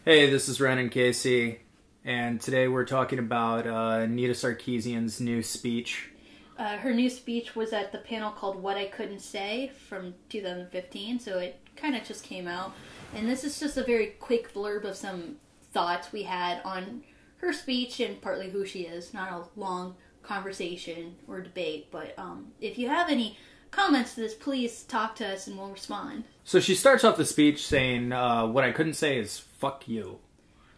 Hey, this is Ren and KC, and today we're talking about Anita Sarkeesian's new speech. Her new speech was at the panel called What I Couldn't Say from 2015, so it kind of just came out. And this is just a very quick blurb of some thoughts we had on her speech and partly who she is. Not a long conversation or debate, but if you have any comments to this, please talk to us and we'll respond. So she starts off the speech saying, what I couldn't say is, fuck you.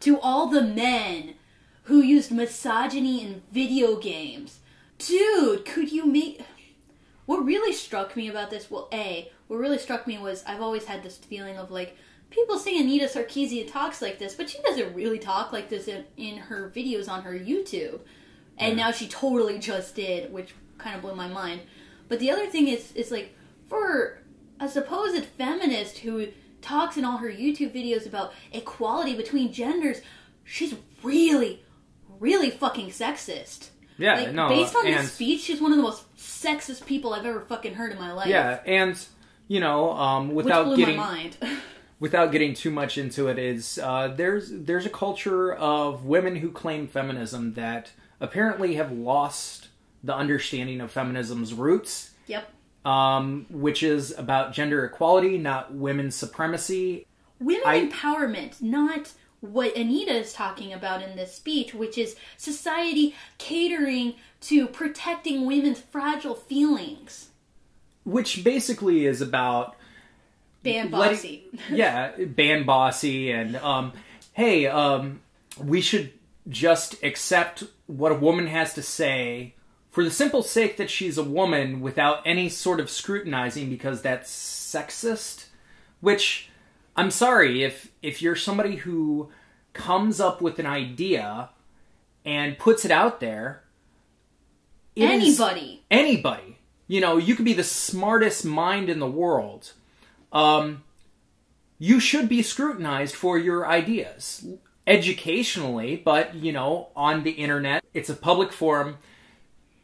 To all the men who used misogyny in video games. Dude, could you make... What really struck me about this, what really struck me was I've always had this feeling of like, people say Anita Sarkeesian talks like this, but she doesn't really talk like this in her videos on her YouTube. And now she totally just did, which kind of blew my mind. But the other thing is like, for a supposed feminist who talks in all her YouTube videos about equality between genders, she's really, really fucking sexist. Yeah, like, no. Based on this speech, she's one of the most sexist people I've ever fucking heard in my life. Yeah, and, you know, without getting too much into it, is there's a culture of women who claim feminism that apparently have lost the understanding of feminism's roots. Yep. Which is about gender equality, not women's supremacy. Women empowerment, not what Anita is talking about in this speech, which is society catering to protecting women's fragile feelings. Which basically is about... Ban bossy. Ban bossy, and, we should just accept what a woman has to say for the simple sake that she's a woman without any sort of scrutinizing, because that's sexist. Which, I'm sorry, if you're somebody who comes up with an idea and puts it out there... Anybody. You know, you could be the smartest mind in the world. You should be scrutinized for your ideas. Educationally, but, you know, on the internet, it's a public forum.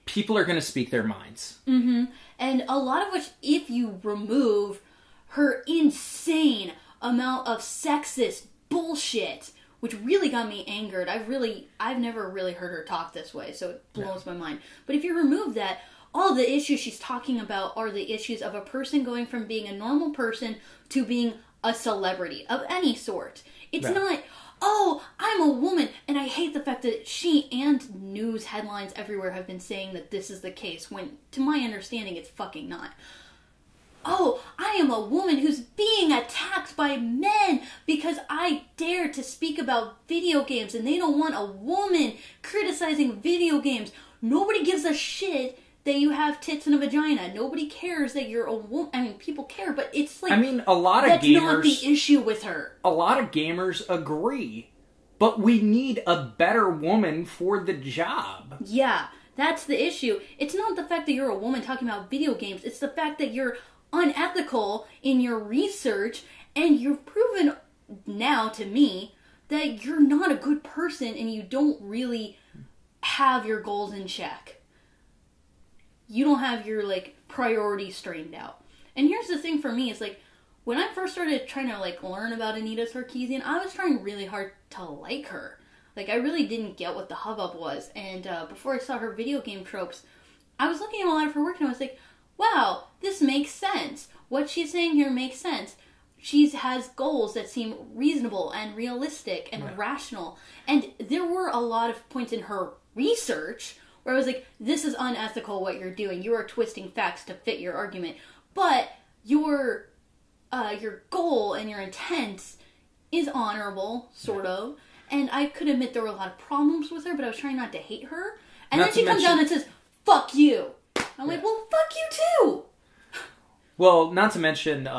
People are going to speak their minds. Mm-hmm. And a lot of which, if you remove her insane amount of sexist bullshit, which really got me angered. I've never really heard her talk this way, so it blows my mind. But if you remove that, all the issues she's talking about are the issues of a person going from being a normal person to being a celebrity of any sort. It's not... Oh, I'm a woman, and I hate the fact that she and news headlines everywhere have been saying that this is the case, when, to my understanding, it's fucking not. Oh, I am a woman who's being attacked by men because I dare to speak about video games, and they don't want a woman criticizing video games. Nobody gives a shit that you have tits and a vagina. Nobody cares that you're a woman. I mean, people care, but it's like... I mean, a lot of that's gamers... not the issue with her. A lot of gamers agree. But we need a better woman for the job. Yeah, that's the issue. It's not the fact that you're a woman talking about video games. It's the fact that you're unethical in your research, and you've proven now to me that you're not a good person and you don't really have your goals in check. You don't have your, like, priorities straightened out. And here's the thing for me, is, like, when I first started trying to, like, learn about Anita Sarkeesian, I was trying really hard to like her. Like, I really didn't get what the hubbub was. And before I saw her video game tropes, I was looking at a lot of her work and I was like, wow, this makes sense. What she's saying here makes sense. She has goals that seem reasonable and realistic and rational. And there were a lot of points in her research where I was like, this is unethical what you're doing. You are twisting facts to fit your argument. But your goal and your intent is honorable, sort of. And I could admit there were a lot of problems with her, but I was trying not to hate her. And then she comes down and says, fuck you. I'm like, well, fuck you too. Well, not to mention,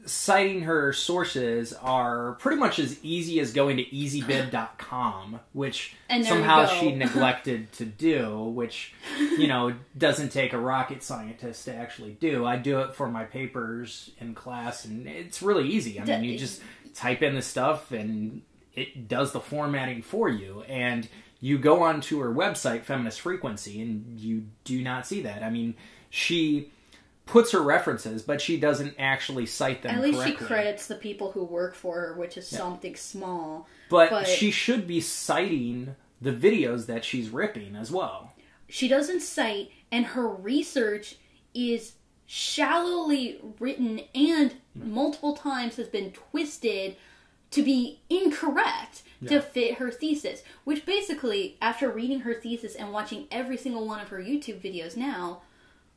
citing her sources are pretty much as easy as going to easybib.com, which somehow she neglected to do, which, you know, doesn't take a rocket scientist to actually do. I do it for my papers in class, and it's really easy. I mean, you just type in the stuff, and it does the formatting for you, and you go onto her website, Feminist Frequency, and you do not see that. I mean, she puts her references, but she doesn't actually cite them correctly. At least she credits the people who work for her, which is something small. But she should be citing the videos that she's ripping as well. She doesn't cite, and her research is shallowly written and multiple times has been twisted to be incorrect to fit her thesis. Which basically, after reading her thesis and watching every single one of her YouTube videos now,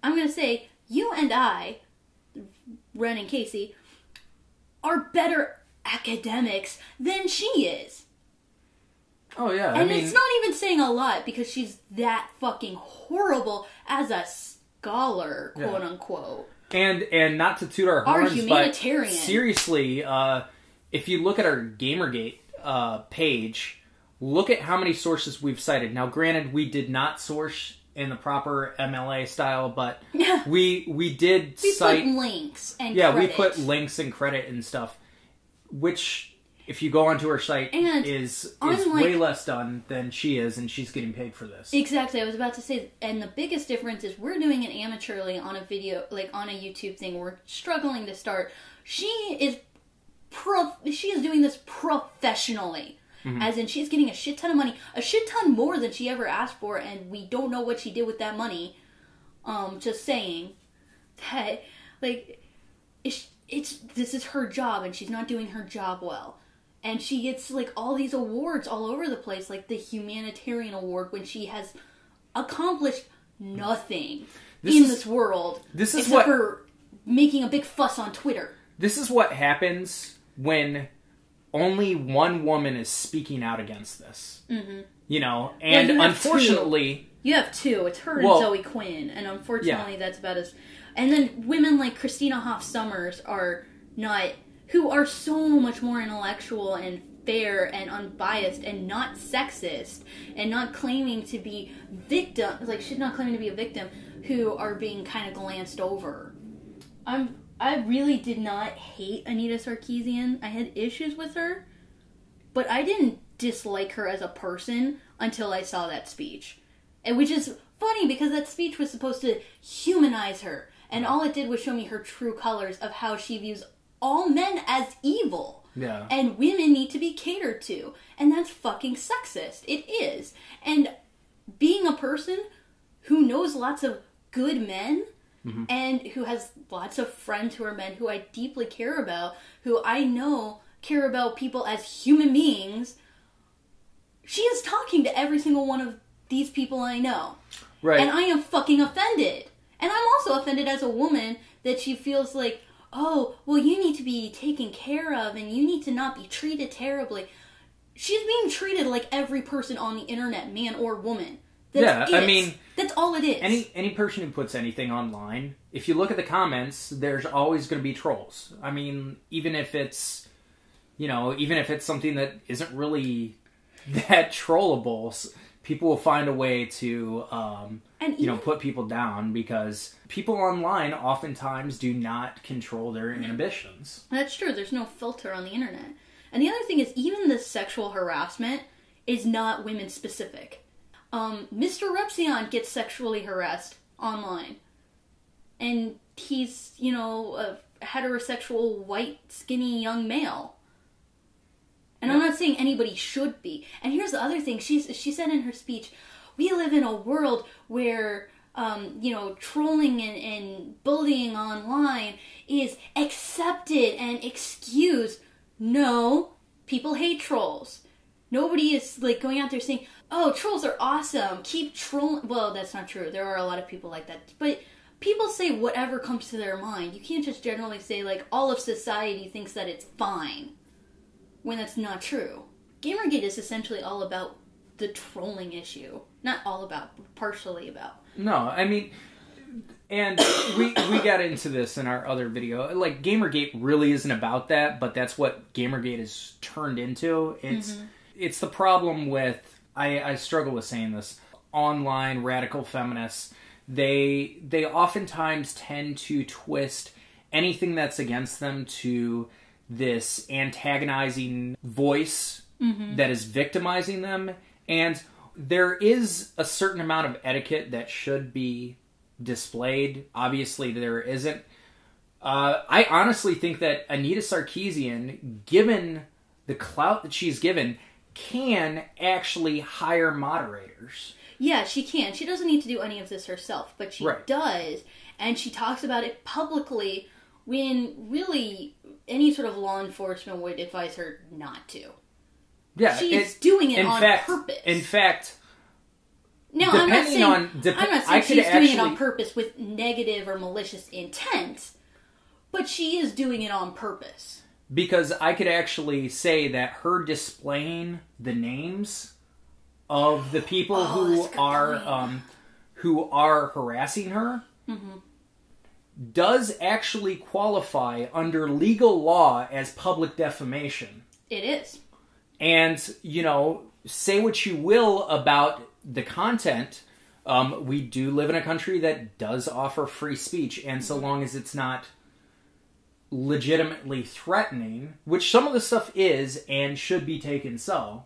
I'm going to say, you and I, Ren and KC, are better academics than she is. Oh, yeah. And it's not even saying a lot because she's that fucking horrible as a scholar, quote unquote. And not to toot our horns, humanitarian. But seriously, if you look at our Gamergate page, look at how many sources we've cited. Now, granted, we did not source in the proper MLA style, but we did cite... We put links and credit. Yeah, we put links and credit and stuff, which... If you go onto her site, is way less done than she is, and she's getting paid for this. Exactly, I was about to say, and the biggest difference is we're doing it amateurly on a video, like on a YouTube thing. We're struggling to start. She is doing this professionally, as in she's getting a shit ton of money, a shit ton more than she ever asked for, and we don't know what she did with that money. Just saying that, like, this is her job, and she's not doing her job well. And she gets, like, all these awards all over the place, like the Humanitarian Award, when she has accomplished nothing in this world. Except for making a big fuss on Twitter. This is what happens when only one woman is speaking out against this. Mm-hmm. You know, and unfortunately... You have two. It's her and Zoe Quinn. And unfortunately, that's about as... And then women like Christina Hoff Sommers are not... who are so much more intellectual and fair and unbiased and not sexist and not claiming to be she's not claiming to be a victim, who are being kind of glanced over. I really did not hate Anita Sarkeesian. I had issues with her, but I didn't dislike her as a person until I saw that speech. And which is funny because that speech was supposed to humanize her, and all it did was show me her true colors of how she views all men as evil. Yeah. And women need to be catered to. And that's fucking sexist. It is. And being a person who knows lots of good men, and who has lots of friends who are men who I deeply care about, who I know care about people as human beings, she is talking to every single one of these people I know. Right. And I am fucking offended. And I'm also offended as a woman that she feels like, oh, well, you need to be taken care of and you need to not be treated terribly. She's being treated like every person on the internet, man or woman. That's all it is. Any person who puts anything online, if you look at the comments, there's always going to be trolls. I mean, even if it's something that isn't really that trollable, people will find a way to, put people down, because people online oftentimes do not control their inhibitions. That's true. There's no filter on the internet. And the other thing is, even the sexual harassment is not women specific. MrRepzion gets sexually harassed online. And he's, a heterosexual, white, skinny young male. And I'm not saying anybody should be. And here's the other thing. She said in her speech, we live in a world where, trolling and bullying online is accepted and excused. No, people hate trolls. Nobody is, going out there saying, oh, trolls are awesome. Keep trolling. Well, that's not true. There are a lot of people like that. But people say whatever comes to their mind. You can't just generally say, all of society thinks that it's fine, when that's not true. Gamergate is essentially all about the trolling issue. Not all about, but partially about. No, I mean, and we got into this in our other video. Gamergate really isn't about that, but that's what Gamergate is turned into. It's the problem with, I struggle with saying this, online radical feminists. They oftentimes tend to twist anything that's against them to this antagonizing voice that is victimizing them. And there is a certain amount of etiquette that should be displayed. Obviously, there isn't. I honestly think that Anita Sarkeesian, given the clout that she's given, can actually hire moderators. Yeah, she can. She doesn't need to do any of this herself, but she does. And she talks about it publicly when really any sort of law enforcement would advise her not to. Yeah, she's doing it on purpose. In fact, no, I'm not saying she's doing it on purpose with negative or malicious intent, but she is doing it on purpose. Because I could actually say that her displaying the names of the people who are harassing her does actually qualify under legal law as public defamation. It is. And, say what you will about the content, we do live in a country that does offer free speech, and so long as it's not legitimately threatening, which some of the stuff is and should be taken so,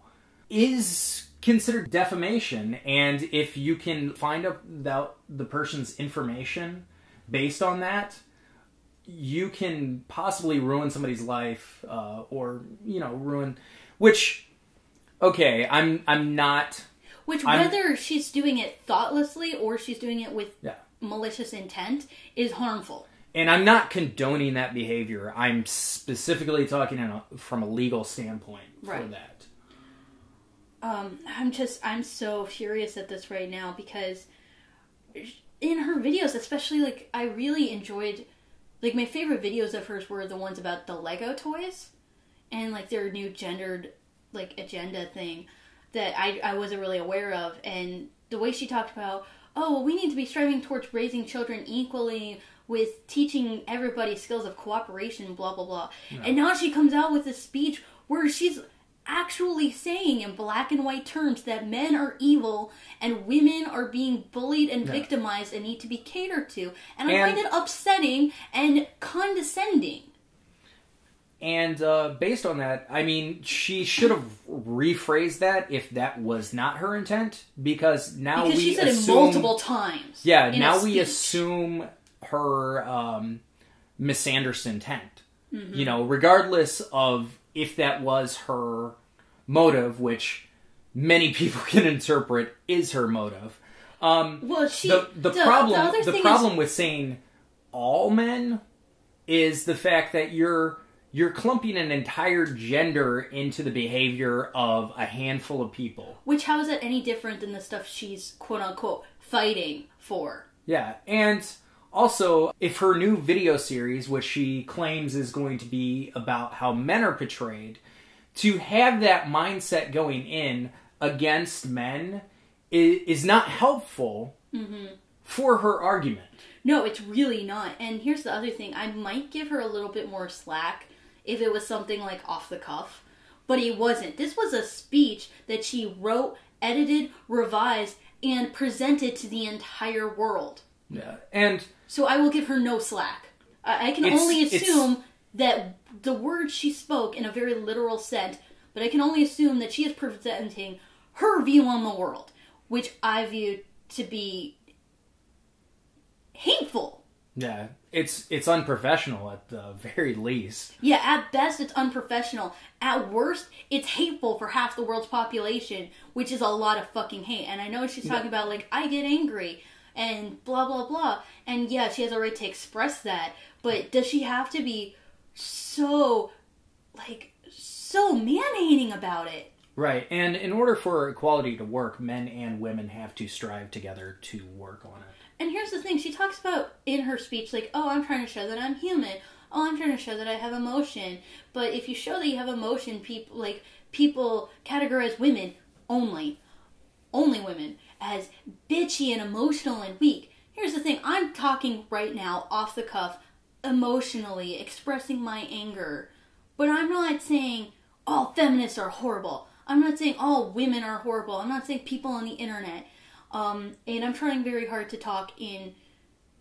is considered defamation. And if you can find out the person's information based on that, you can possibly ruin somebody's life, or ruin. Which, okay, I'm not. Whether she's doing it thoughtlessly or she's doing it with malicious intent is harmful. And I'm not condoning that behavior. I'm specifically talking from a legal standpoint for that. I'm so furious at this right now because in her videos, especially, I really enjoyed, my favorite videos of hers were the ones about the Lego toys and, their new gendered, agenda thing that I wasn't really aware of. And the way she talked about, we need to be striving towards raising children equally with teaching everybody skills of cooperation, blah, blah, blah. No. And now she comes out with a speech where she's actually saying in black and white terms that men are evil and women are being bullied and victimized and need to be catered to. And I find it upsetting and condescending. And based on that, I mean, she should have rephrased that if that was not her intent, because she said it multiple times. Yeah, now we assume her misunderstood intent. Regardless of if that was her motive, which many people can interpret is her motive. The problem with saying all men is the fact that you're clumping an entire gender into the behavior of a handful of people. Which, how is that any different than the stuff she's, quote-unquote, fighting for? Yeah, and also, if her new video series, which she claims is going to be about how men are portrayed, to have that mindset going in against men is not helpful for her argument. No, it's really not. And here's the other thing. I might give her a little bit more slack if it was something off the cuff. But it wasn't. This was a speech that she wrote, edited, revised, and presented to the entire world. Yeah, and so I will give her no slack. I can only assume that the words she spoke in a very literal sense, but I can only assume that she is presenting her view on the world, which I view to be hateful. Yeah, it's unprofessional at the very least. Yeah, at best it's unprofessional. At worst, it's hateful for half the world's population, which is a lot of fucking hate. And I know she's talking about, I get angry and blah, blah, blah. And yeah, she has a right to express that. But does she have to be so man-hating about it? Right. And in order for equality to work, men and women have to strive together to work on it. And here's the thing. She talks about in her speech, I'm trying to show that I'm human. Oh, I'm trying to show that I have emotion. But if you show that you have emotion, people categorize women only women, as bitchy and emotional and weak. Here's the thing. I'm talking right now, off the cuff, emotionally, expressing my anger. But I'm not saying all feminists are horrible. I'm not saying all women are horrible. I'm not saying people on the internet. And I'm trying very hard to talk in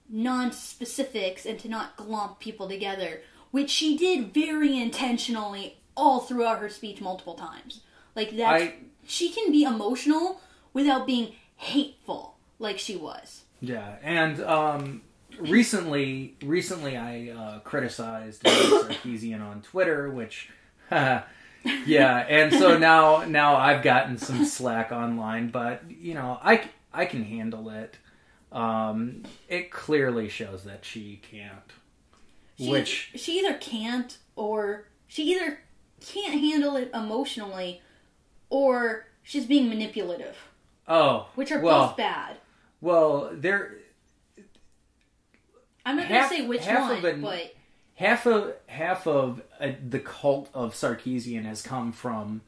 non-specifics and to not glomp people together, which she did very intentionally all throughout her speech multiple times. She can be emotional without being hateful like she was. Yeah, and recently I criticized Anita Sarkeesian on Twitter, which, yeah, and so now I've gotten some slack online, but I can handle it. It clearly shows that she can't. She either can't, or she either can't handle it emotionally, or she's being manipulative. Oh, which are both bad. Well, I'm not going to say which one, but half of the cult of Sarkeesian has come from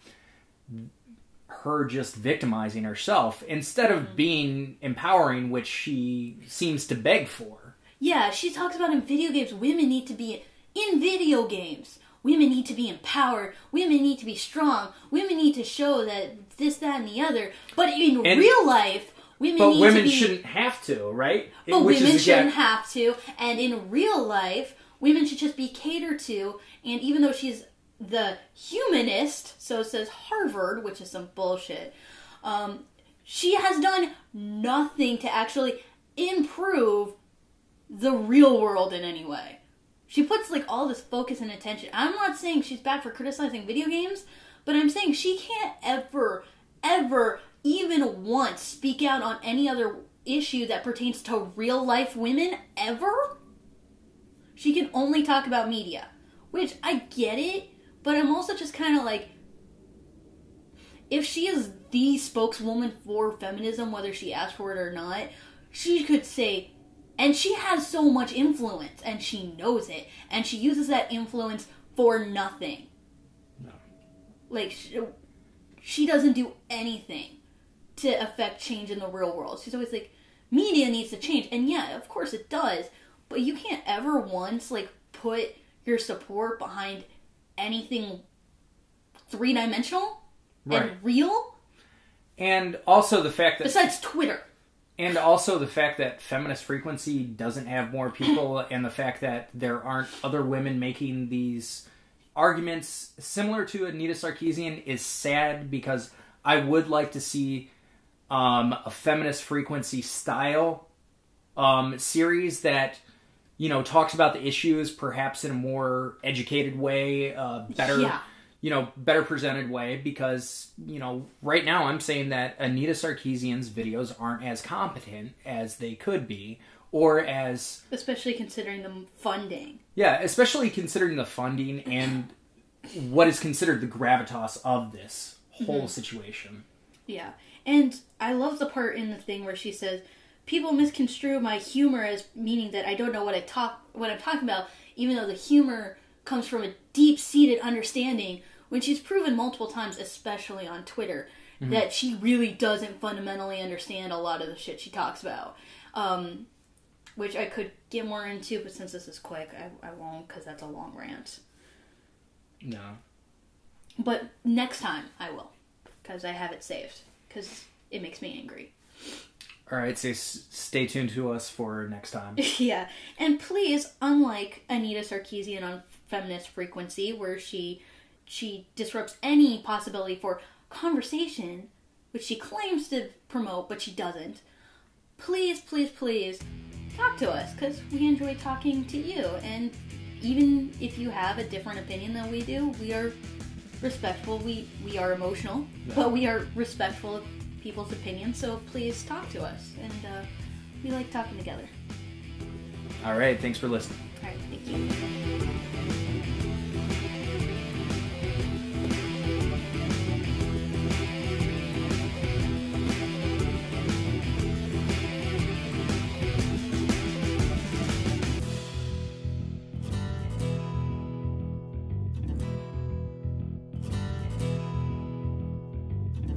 her just victimizing herself instead of being empowering, which she seems to beg for. Yeah, she talks about in video games, women need to be in video games. Women need to be empowered. Women need to be strong. Women need to show that this, that, and the other. But in real life, women shouldn't have to, right? But women shouldn't have to. And in real life, women should just be catered to. And even though she's the humanist, so says Harvard, which is some bullshit, she has done nothing to actually improve the real world in any way. She puts all this focus and attention. I'm not saying she's bad for criticizing video games, but I'm saying she can't ever, even once speak out on any other issue that pertains to real life women, ever. She can only talk about media, which I get it, but I'm also just kind of if she is the spokeswoman for feminism, whether she asked for it or not, she could say, and she has so much influence, and she knows it, and she uses that influence for nothing. No. She doesn't do anything to affect change in the real world. She's always media needs to change, and yeah, of course it does, but you can't ever once, put your support behind anything three-dimensional and real. And also the fact that... Besides Twitter. And also the fact that feminist frequency doesn't have more people, and the fact that there aren't other women making these arguments similar to Anita Sarkeesian is sad, because I would like to see a feminist frequency style series that, talks about the issues perhaps in a more educated way, better presented way, because, right now I'm saying that Anita Sarkeesian's videos aren't as competent as they could be, or as... Especially considering the funding. Yeah, especially considering the funding and what is considered the gravitas of this whole situation. Yeah, and I love the part in the thing where she says, people misconstrue my humor as meaning that I don't know what I'm talking about, even though the humor comes from a deep-seated understanding, when she's proven multiple times, especially on Twitter, that she really doesn't fundamentally understand a lot of the shit she talks about. Which I could get more into, but since this is quick, I won't, because that's a long rant. No. But next time, I will, because I have it saved, because it makes me angry. Alright, so stay tuned to us for next time. Yeah, and please, unlike Anita Sarkeesian on Feminist Frequency, where she disrupts any possibility for conversation, which she claims to promote, but she doesn't, please, please, please, talk to us, because we enjoy talking to you, and even if you have a different opinion than we do, we are respectful, we are emotional, but we are respectful of people's opinions, so please talk to us, and we like talking together. Alright, thanks for listening. Alright, thank you.